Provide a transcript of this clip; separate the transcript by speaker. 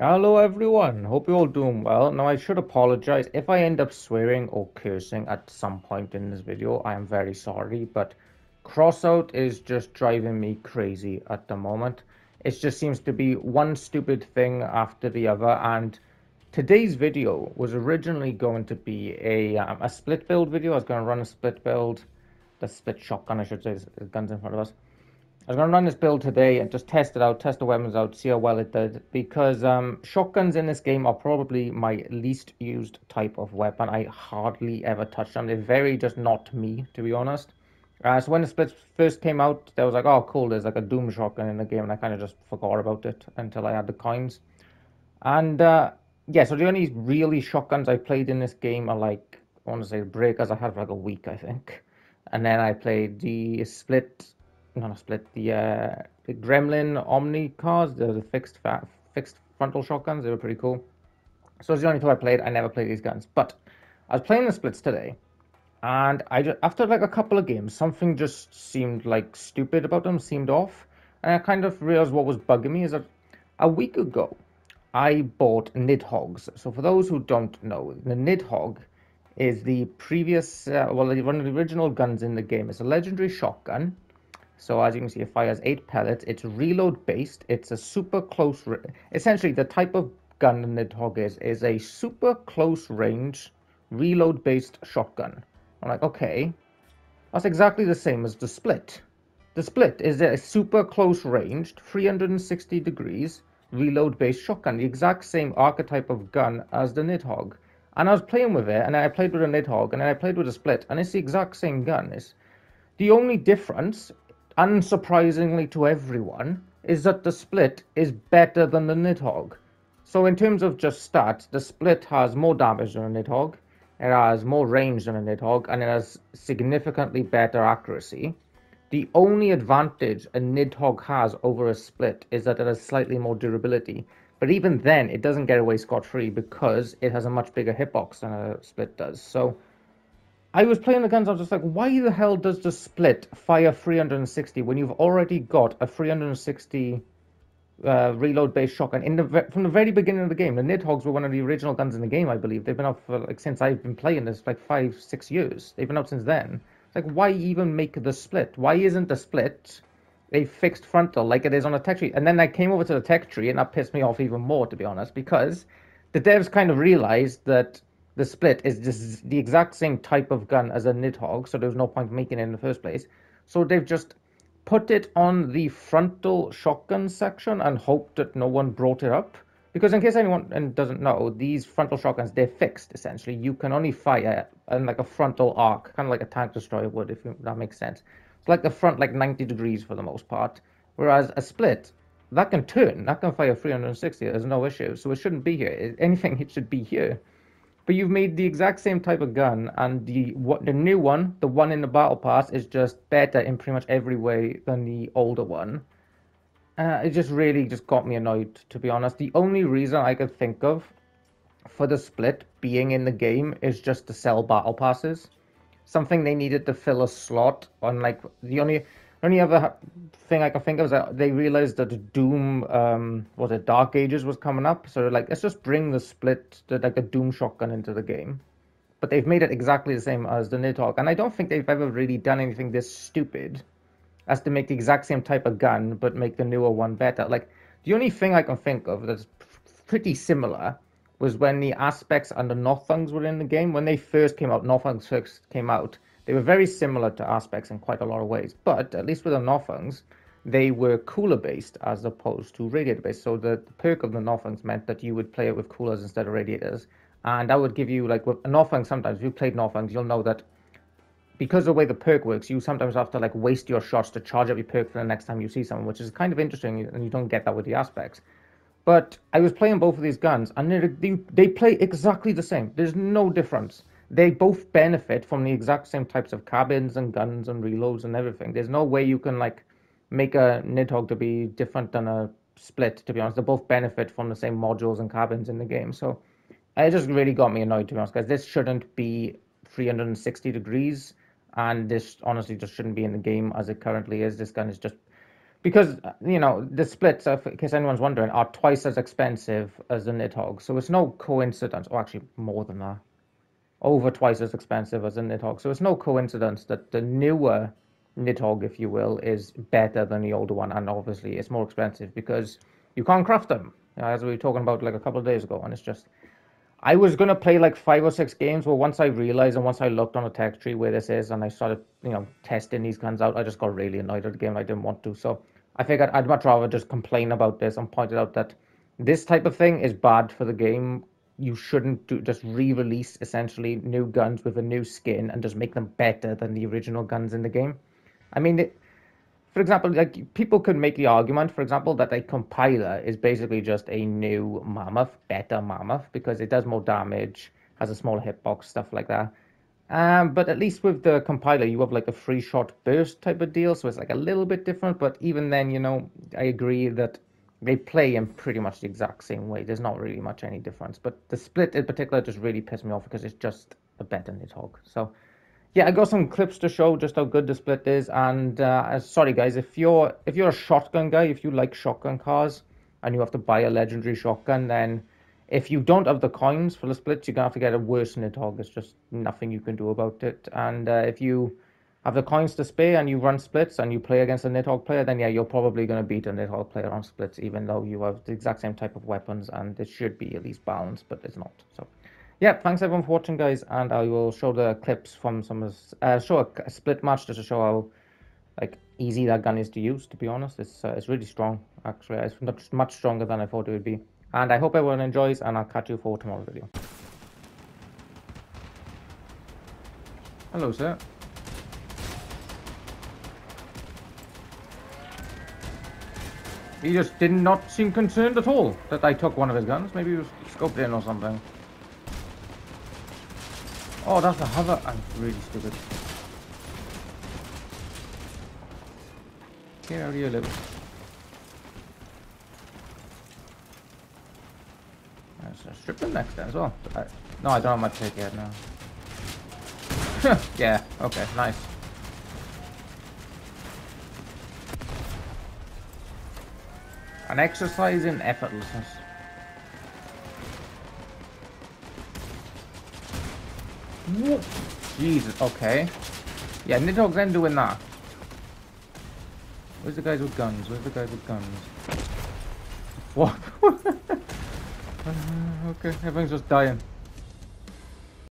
Speaker 1: Hello everyone, hope you're all doing well. Now I should apologize if I end up swearing or cursing at some point in this video. I am very sorry, but CROSSOUT is just driving me crazy at the moment. It just seems to be one stupid thing after the other, and today's video was originally going to be a split build video. I was going to run a split build, the split shotgun I should say, the guns in front of us. I was going to run this build today and just test it out, test the weapons out, see how well it did. Because shotguns in this game are probably my least used type of weapon. I hardly ever touch them. They're very just not me, to be honest. So when the splits first came out, I was like, oh cool, there's like a Doom shotgun in the game. And I kind of just forgot about it until I had the coins. And yeah, so the only really shotguns I played in this game are like, I want to say breakers. I had for like a week, I think. And then I played the split, not a split, the Gremlin Omni cars, the fixed frontal shotguns. They were pretty cool. So it's the only two I played. I never played these guns, but I was playing the splits today, and I just, after like a couple of games, something just seemed like stupid about them, seemed off, and I kind of realized what was bugging me is that a week ago I bought Nidhogg's. So for those who don't know, the Nidhogg is the previous, well, one of the original guns in the game. It's a legendary shotgun. So as you can see, it fires 8 pellets. It's reload based. It's a super close. Essentially, the type of gun the Nidhogg is a super close range reload based shotgun. I'm like, okay, that's exactly the same as the split. The split is a super close ranged, 360 degrees reload based shotgun, the exact same archetype of gun as the Nidhogg. And I was playing with it, and I played with a Nidhogg, and then I played with a split, and it's the exact same gun. It's the only difference, unsurprisingly to everyone, is that the split is better than the Nidhogg. So in terms of just stats, the split has more damage than a Nidhogg, it has more range than a Nidhogg, and it has significantly better accuracy. The only advantage a Nidhogg has over a split is that it has slightly more durability. But even then, it doesn't get away scot-free because it has a much bigger hitbox than a split does. So I was playing the guns, I was just like, why the hell does the split fire 360 when you've already got a 360 reload-based shotgun from the very beginning of the game? The Nidhoggs were one of the original guns in the game, I believe. They've been out for like since I've been playing this, like 5, 6 years. They've been out since then. Like, why even make the split? Why isn't the split a fixed frontal like it is on a tech tree? And then I came over to the tech tree, and that pissed me off even more, to be honest, because the devs kind of realized that the split is just the exact same type of gun as a Nidhogg, so there was no point making it in the first place. So they've just put it on the frontal shotgun section and hoped that no one brought it up. Because in case anyone doesn't know, these frontal shotguns, they're fixed, essentially. You can only fire in like a frontal arc, kind of like a tank destroyer would, if that makes sense. It's like the front, like 90 degrees for the most part. Whereas a split, that can turn, that can fire 360, there's no issue. So it shouldn't be here. If anything, it should be here. But you've made the exact same type of gun, and the new one, the one in the battle pass, is just better in pretty much every way than the older one. It just really just got me annoyed, to be honest. The only reason I could think of for the split being in the game is just to sell battle passes. Something they needed to fill a slot on, like, the only other thing I can think of is that they realized that Doom, was it Dark Ages was coming up, so like, let's just bring the split, like a Doom shotgun into the game. But they've made it exactly the same as the Nidhogg, and I don't think they've ever really done anything this stupid as to make the exact same type of gun, but make the newer one better. Like, the only thing I can think of that's pretty similar was when the Aspects and the Nothungs were in the game. When they first came out, Nothungs first came out, they were very similar to Aspects in quite a lot of ways. But at least with the Nothungs, they were cooler based as opposed to radiator based. So the perk of the Nothungs meant that you would play it with coolers instead of radiators. And that would give you, like, with a Nothung, sometimes if you played Nothungs, you'll know that because of the way the perk works, you sometimes have to like waste your shots to charge up your perk for the next time you see someone, which is kind of interesting, and you don't get that with the Aspects. But I was playing both of these guns, and they play exactly the same. There's no difference. They both benefit from the exact same types of cabins and guns and reloads and everything. There's no way you can like make a Nidhogg to be different than a split. To be honest, they both benefit from the same modules and cabins in the game. So it just really got me annoyed, to be honest, guys. This shouldn't be 360 degrees, and this honestly just shouldn't be in the game as it currently is. This gun is just because you know the splits, in case anyone's wondering, are twice as expensive as the Nidhogg. So it's no coincidence, or actually more than that, over twice as expensive as the Nidhogg. So it's no coincidence that the newer Nidhogg, if you will, is better than the older one, and obviously it's more expensive because you can't craft them, as we were talking about like a couple of days ago. And it's just, I was gonna play like 5 or 6 games, but once I realized and once I looked on a tech tree where this is, and I started, testing these guns out, I just got really annoyed at the game. I didn't want to, so I figured I'd much rather just complain about this and point it out that this type of thing is bad for the game. You shouldn't just re-release essentially new guns with a new skin and just make them better than the original guns in the game. I mean, for example, like people could make the argument, for example, that a compiler is basically just a new mammoth, better mammoth, because it does more damage, has a smaller hitbox, stuff like that. But at least with the compiler, you have like a free shot burst type of deal, so it's like a little bit different. But even then, I agree that they play in pretty much the exact same way. There's not really much any difference. But the split in particular just really pissed me off because it's just a better Nidhogg. So yeah, I got some clips to show just how good the split is. And sorry guys, if you're a shotgun guy, if you like shotgun cars and you have to buy a legendary shotgun, then if you don't have the coins for the splits, you're gonna have to get a worse Nidhogg. There's just nothing you can do about it. And if you have the coins to spare and you run splits and you play against a Nidhogg player, then yeah, you're probably gonna beat a Nidhogg player on splits, even though you have the exact same type of weapons and it should be at least balanced, but it's not. So yeah, thanks everyone for watching, guys, and I will show the clips from show a split match just to show how like easy that gun is to use. To be honest, it's really strong. Actually, it's much stronger than I thought it would be. And I hope everyone enjoys, and I'll catch you for tomorrow's video. Hello, sir. He just did not seem concerned at all that I took one of his guns. Maybe he was scoped in or something. Oh, that's a hover. I'm really stupid. Get out of here, little. There's a strip them next then as well. No, I don't have my pick yet now. Yeah, okay, nice. An exercise in effortlessness. Whoa. Jesus, okay. Yeah, Nidhogg's then doing that. Where's the guys with guns? Where's the guys with guns? What? Okay, everything's just dying.